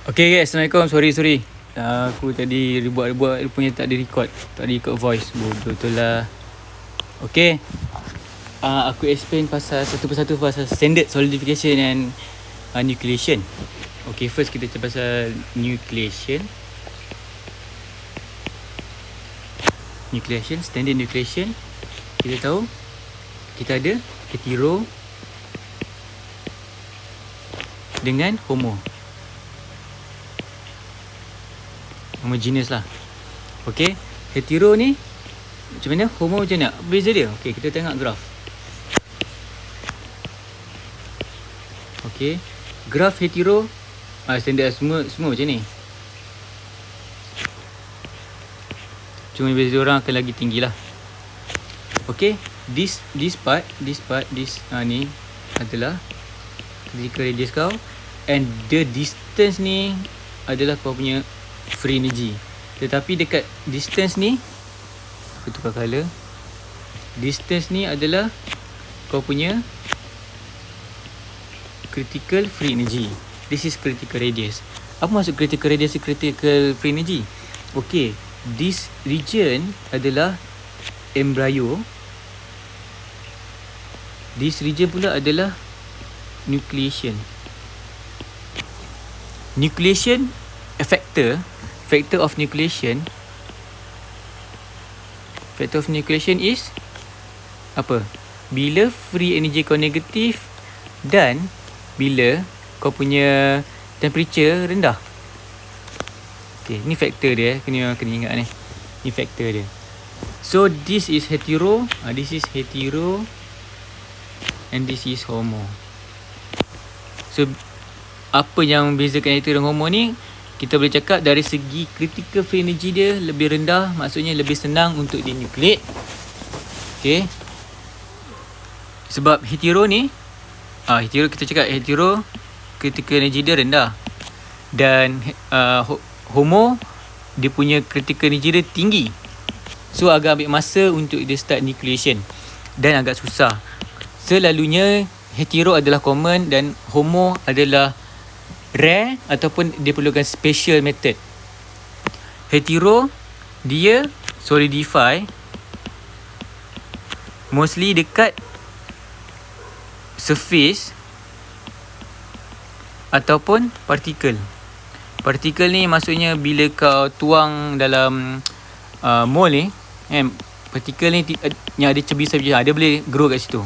Okay guys, Assalamualaikum. Sorry. Aku tadi buat punya tak ada record. Tak ada record voice. Betul lah. Okay. Aku explain pasal satu persatu pasal standard solidification and nucleation. Okay, first kita cakap pasal nucleation. Standard nucleation. Kita tahu kita ada hetero dengan homogeneous lah. Okay, hetero ni macam mana, homo macam mana, beza dia. Okay, kita tengok graf. Okay, graf hetero standard semua macam ni. Cuma beza orang akan lagi tinggi lah. Okay, this part ni adalah critical radius kau, and the distance ni adalah kau punya free energy. Tetapi dekat distance ni, aku tukar colour. Distance ni adalah kau punya critical free energy. This is critical radius. Apa maksud critical radius, critical free energy? Okay, this region adalah embryo. This region pula adalah nucleation. Nucleation factor of nucleation is apa? Bila free energy kau negatif dan bila kau punya temperature rendah. Okay, ni factor dia, kena ingat ni. Ni factor dia. So this is hetero, and this is homo. So apa yang bezakan hetero dan homo ni? Kita boleh cakap dari segi critical free energy dia lebih rendah, maksudnya lebih senang untuk dinucleate. Okay. Sebab hetero ni, hetero kita cakap hetero critical energy dia rendah. Dan homo dia punya critical energy dia tinggi. So agak ambil masa untuk dia start nucleation dan agak susah. Selalunya hetero adalah common dan homo adalah rare ataupun dia perlukan special method. Hetero dia solidify mostly dekat surface ataupun particle. Particle ni maksudnya bila kau tuang dalam mole ni, particle ni yang ada cebi-cebi, dia boleh grow kat situ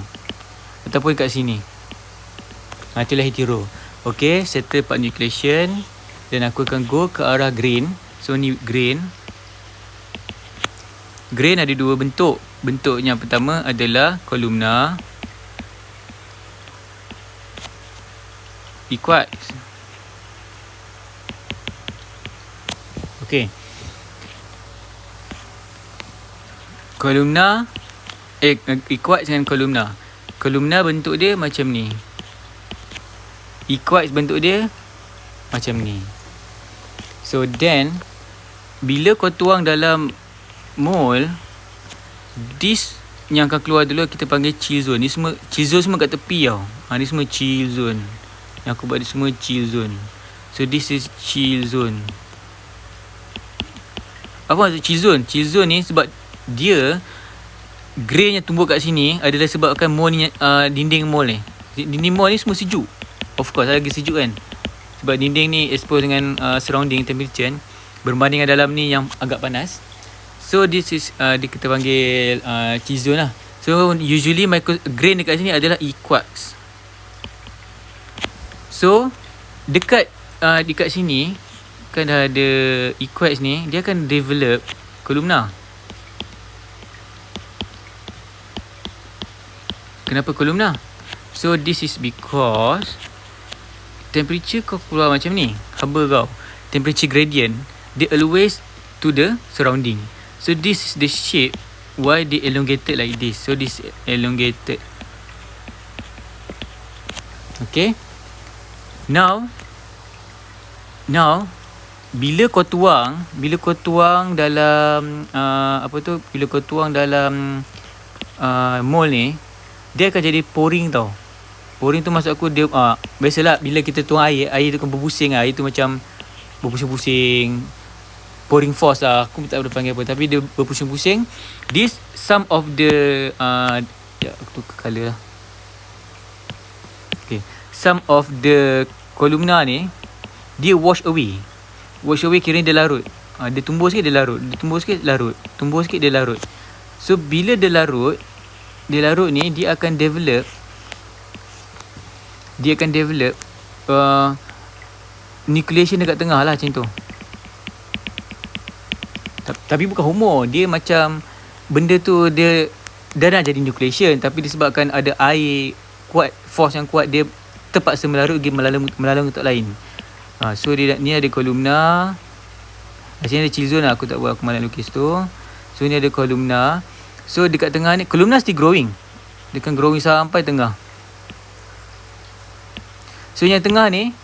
ataupun kat sini. Itulah hetero. Okay, settle part nucleation. Dan aku akan go ke arah grain. So ni grain. Grain ada dua bentuk. Bentuk yang pertama adalah kolumna, quartz. Okay, kolumna quartz dengan kolumna. Kolumna bentuk dia macam ni. Quartz bentuk dia macam ni. So then bila kau tuang dalam mole, this yang akan keluar dulu kita panggil chill zone. Ni semua chill zone semua kat tepi tau. Ni semua chill zone. Yang aku buat ni semua chill zone. So this is chill zone. Apa maksud chill zone? Chill zone ni sebab dia grain yang tumbuh kat sini adalah sebabkan mole ni, dinding mole ni. Dinding mole ni semua sejuk. Of course lagi sejuk kan. Sebab dinding ni expose dengan surrounding temperature kan, berbanding dengan dalam ni yang agak panas. So this is kita panggil chill zone lah. So usually grain dekat sini adalah quartz. So dekat sini kan dah ada quartz ni, dia akan develop kolumna. Kenapa kolumna? So this is because temperature kau keluar macam ni, haba kau, temperature gradient, dia always to the surrounding. So this is the shape why they elongated like this. So this elongated. Okay. Now bila kau tuang dalam bila kau tuang dalam mole ni, dia akan jadi pouring tau. Pouring tu maksud aku dia biasalah bila kita tuang air tu kan berbusing, air tu macam berpusing-pusing, pouring force lah, aku tak boleh panggil apa, tapi dia berpusing-pusing. This some of the aku tukar colour lah. Okay, some of the kolumna ni dia wash away kira dia larut. Dia tumbuh sikit dia larut, dia tumbuh sikit larut, tumbuh sikit dia larut. So bila dia larut ni dia akan develop nucleation dekat tengah lah, macam tu. Tapi bukan homo, dia macam benda tu dia dah nak jadi nucleation, tapi disebabkan ada air kuat, force yang kuat, dia terpaksa melarut pergi melalang untuk lain. So dia ni ada kolumna. Sini ada chill zone lah, aku tak buat, aku malas lukis tu. So ni ada kolumna. So dekat tengah ni kolumna still growing. Dia kan growing sampai tengah. So yang tengah ni,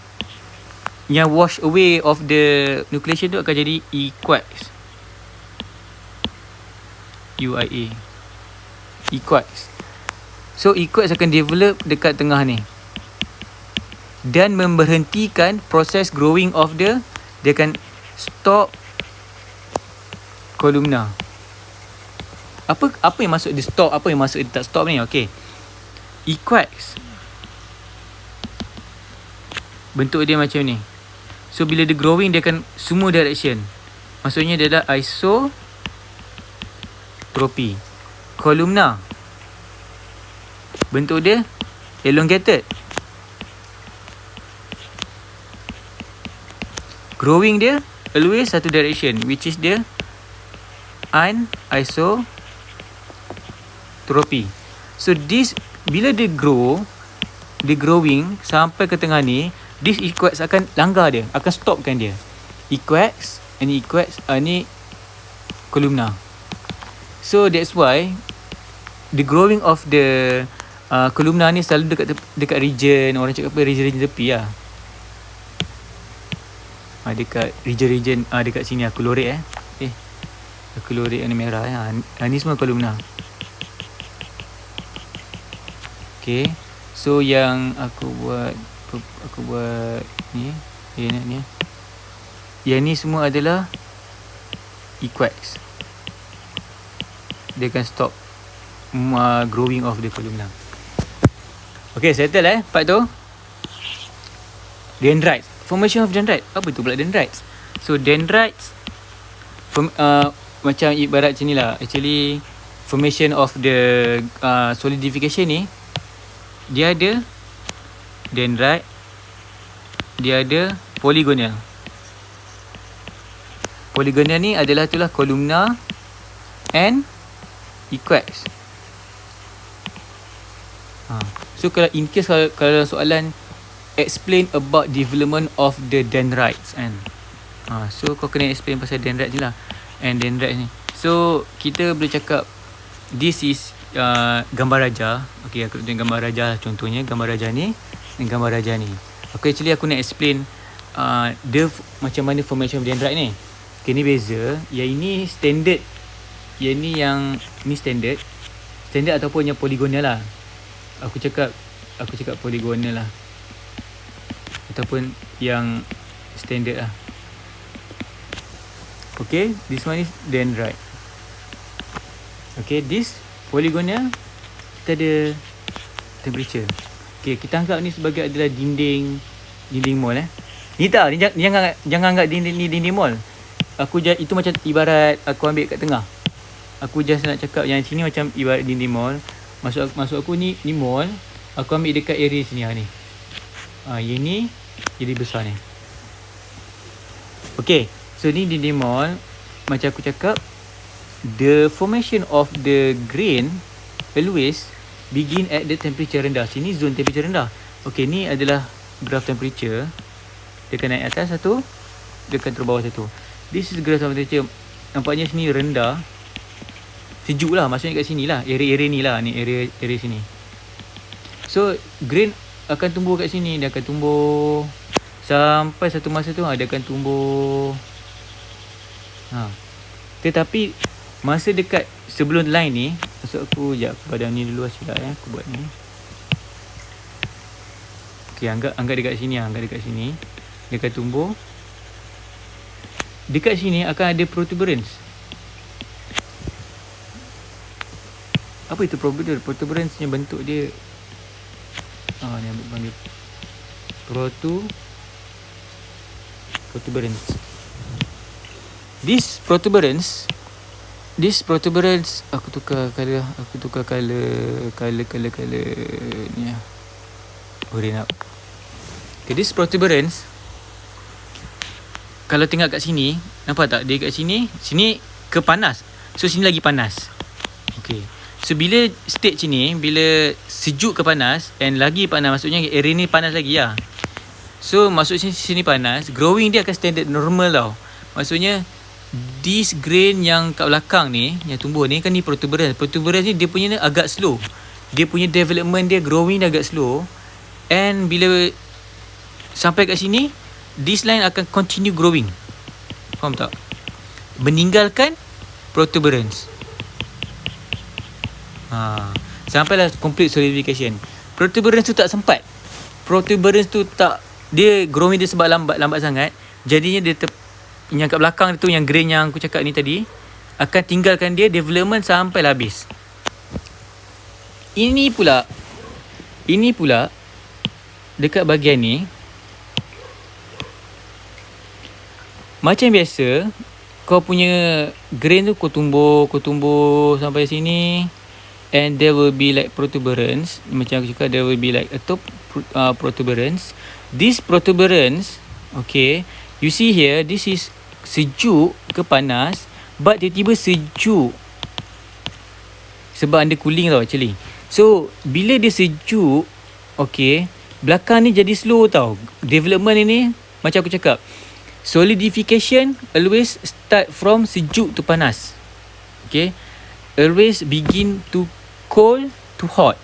yang wash away of the nucleation tu akan jadi equax. UIA. Equax. So equax akan develop dekat tengah ni dan memberhentikan proses growing of dia akan stop kolumna. Apa yang masuk dia stop, apa yang masuk dia tak stop ni? Okey. Equax bentuk dia macam ni. So bila dia growing dia akan semua direction. Maksudnya dia adalah isotropy. Kolumna bentuk dia elongated. Growing dia always satu direction, which is dia anisotropy. So this bila dia growing sampai ke tengah ni, this equax akan langgar dia, akan stopkan dia. Equax ni kolumna. So that's why the growing of the kolumna ni selalu dekat region, orang cakap apa, region tepi lah. Dekat region dekat sini aku lorek aku lorek yang merah ni semua kolumna. Okay, so yang aku buat ni yang ni semua adalah equax. Dia akan stop growing of the kolumna. Okay, settle part tu. Dendrites. Formation of dendrites. Apa tu pula dendrites? So dendrites macam ibarat macam ni lah. Actually formation of the solidification ni, dia ada dendrite, dia ada polygonal. Polygonal ni adalah itulah kolumna and equax. So kalau in case kalau soalan explain about development of the dendrites kan. So kau kena explain pasal dendrites ni lah. And dendrites ni. So kita boleh cakap this is gambar raja. Okay, aku tunjuk gambar raja contohnya. Gambar raja ni dan gambar raja ni. Okay, actually aku nak explain macam mana formation of dendrite ni. Okay, ni beza. Yang ini standard. Yang ni standard. Standard ataupun yang polygonal lah. Aku cakap polygonal lah. Ataupun yang standard lah. Okay, this one is dendrite. Okay, this polygonal kita ada temperature. Okay, kita anggap ni sebagai adalah dinding mall Ni tak, ni jangan anggap dinding mall. Itu macam ibarat aku ambil kat tengah. Aku just nak cakap yang sini macam ibarat dinding mall. Maksud aku ni mall. Aku ambil dekat area sini ni. Yang ni jadi besar ni. Okay, so ni dinding mall. Macam aku cakap, the formation of the grain always begin at the temperature rendah. Sini zone temperature rendah. Okay, ni adalah graph temperature. Dia akan naik atas satu, dia akan turun bawah satu. This is graph temperature. Nampaknya sini rendah, sejuk lah, maksudnya kat sini lah, area ni lah, ni area sini. So grain akan tumbuh kat sini. Dia akan tumbuh sampai satu masa tu dia akan tumbuh. Tetapi masa dekat sebelum line ni, maksud aku aku padam ni dulu silap aku buat ni. Okay, anggap dekat sini, dia akan tumbuh dekat sini akan ada protuberance. Apa itu protuberance? Protuberance nya bentuk dia ni ambil panggil protuberance. This protuberance aku tukar color ni lah. Nak. Okay, this protuberance kalau tengok kat sini, nampak tak? Dia kat sini ke panas. So sini lagi panas. Okay. So bila state sini, bila sejuk ke panas and lagi panas, maksudnya area ni panas lagi lah. So masuk sini panas, growing dia akan standard normal tau. Maksudnya this grain yang kat belakang ni, yang tumbuh ni kan ni protuberance. Protuberance ni dia punya ni agak slow. Dia punya development dia, growing dia agak slow. And bila sampai kat sini, this line akan continue growing. Faham tak? Meninggalkan protuberance. Sampailah complete solidification. Protuberance tu tak sempat. Protuberance tu tak, dia growing dia sebab lambat sangat. Jadinya dia yang kat belakang tu, yang grain yang aku cakap ni tadi, akan tinggalkan dia development sampai habis. Ini pula dekat bahagian ni, macam biasa kau punya grain tu kau tumbuh sampai sini, and there will be like protuberance. Macam aku cakap, there will be like a top protuberance. This protuberance, okay, you see here, this is sejuk ke panas, but tiba-tiba sejuk sebab under cooling tau actually. So bila dia sejuk, okay, belakang ni jadi slow tau. Development ini macam aku cakap, solidification always start from sejuk to panas. Okay, always begin to cold to hot.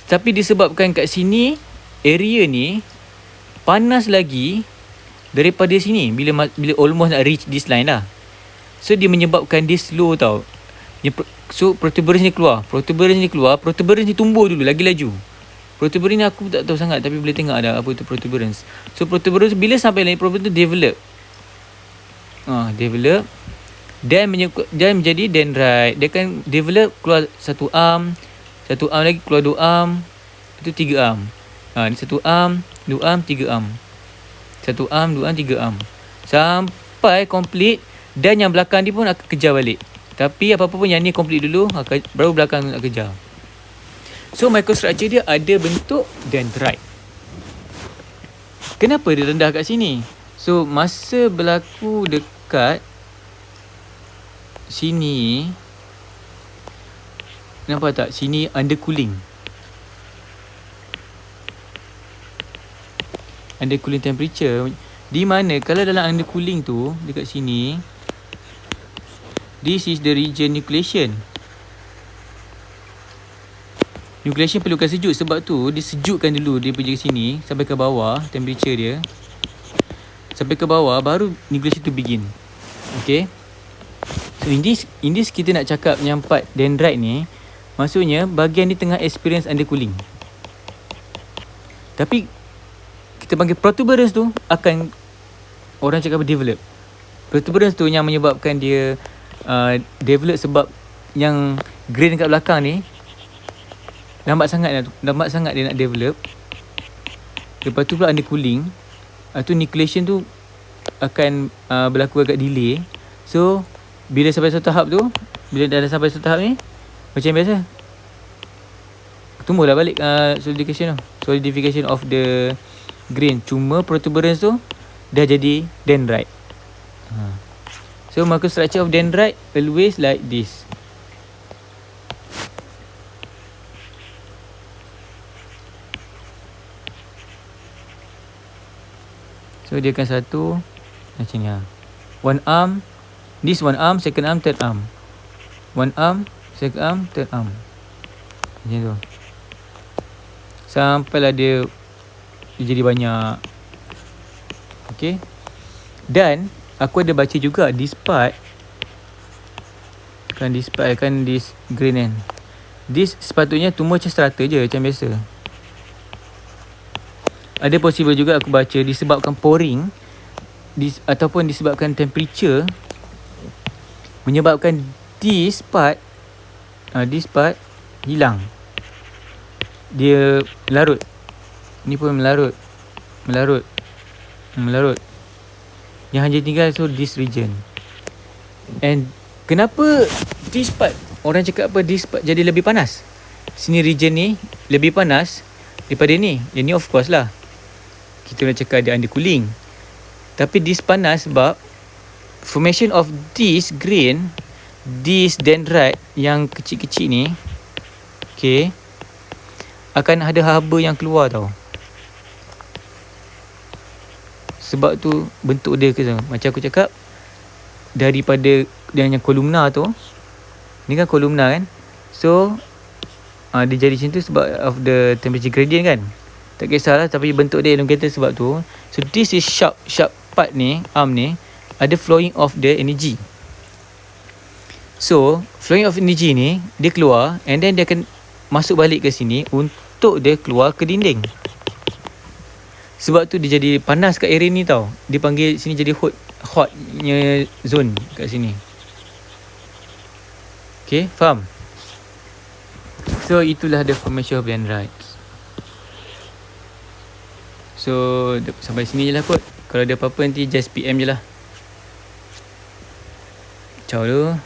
Tapi disebabkan kat sini area ni panas lagi daripada sini bila almost nak reach this line dah. So dia menyebabkan dia slow tau. So protuberance ni keluar, protuberance ni tumbuh dulu lagi laju. Protuberance ni aku tak tahu sangat, tapi boleh tengok ada apa tu protuberance. So protuberance bila sampai line protuberance tu develop dan menjadi dendrite. Dia akan develop, keluar satu arm lagi, keluar dua arm, itu 3 arm. Ni 1 arm, 2 arm, 3 arm. 1 arm, 2 arm, 3 arm. Sampai complete, dan yang belakang dia pun akan kejar balik. Tapi apa-apa pun yang ni complete dulu, baru belakang nak kejar. So microstructure dia ada bentuk dendrite. Kenapa dia rendah kat sini? So masa berlaku dekat sini, nampak tak? Sini under cooling temperature. Di mana kalau dalam under cooling tu, dekat sini, this is the region nucleation. Nucleation perlukan sejuk, sebab tu dia sejukkan dulu, dia pergi ke sini sampai ke bawah, temperature dia sampai ke bawah, baru nucleation tu begin. Okay, so in this kita nak cakap yang part dendrite ni, maksudnya bahagian ni tengah experience under cooling. Tapi kita panggil protuberance tu akan, orang cakap develop. Protuberance tu yang menyebabkan dia develop, sebab yang grain kat belakang ni lambat sangat dia nak develop. Lepas tu pula under cooling, tu nucleation tu akan berlaku agak delay. So bila sampai satu tahap tu, bila dah sampai satu tahap ni, macam biasa tumbuhlah balik solidification of the grain. Cuma protuberance tu dah jadi dendrite. So microstructure of dendrite always like this. So dia akan satu macam ni lah. One arm, this one arm, second arm, third arm. One arm, second arm, third arm. Macam tu. Sampailah dia jadi banyak. Okay. Dan aku ada baca juga this part, kan this grain kan, this sepatutnya tumbuh macam strata je, macam biasa. Ada possible juga aku baca disebabkan pouring, ataupun disebabkan temperature, menyebabkan this part hilang. Dia melarut. Ni pun melarut. Yang hanya tinggal this region. And kenapa this part, orang cakap apa, this part jadi lebih panas? Sini region ni lebih panas daripada ni. Yang ni of course lah, kita nak cakap ada undercooling. Tapi this panas sebab formation of this grain, this dendrite yang kecil-kecil ni, okay, akan ada haba yang keluar tau. Sebab tu bentuk dia macam aku cakap, daripada yang kolumna tu, ni kan kolumna kan, so dia jadi macam tu sebab of the temperature gradient kan. Tak kisahlah, tapi bentuk dia elongated sebab tu. So this is sharp part ni, arm ni, ada flowing of the energy. So flowing of energy ni, dia keluar and then dia akan masuk balik ke sini untuk dia keluar ke dinding. Sebab tu dia jadi panas kat area ni tau. Dia panggil sini jadi hotnya zone kat sini. Okay, faham? So itulah the formation of dendrites. So sampai sini je lah kot. Kalau ada apa-apa nanti just PM je lah. Ciao dulu.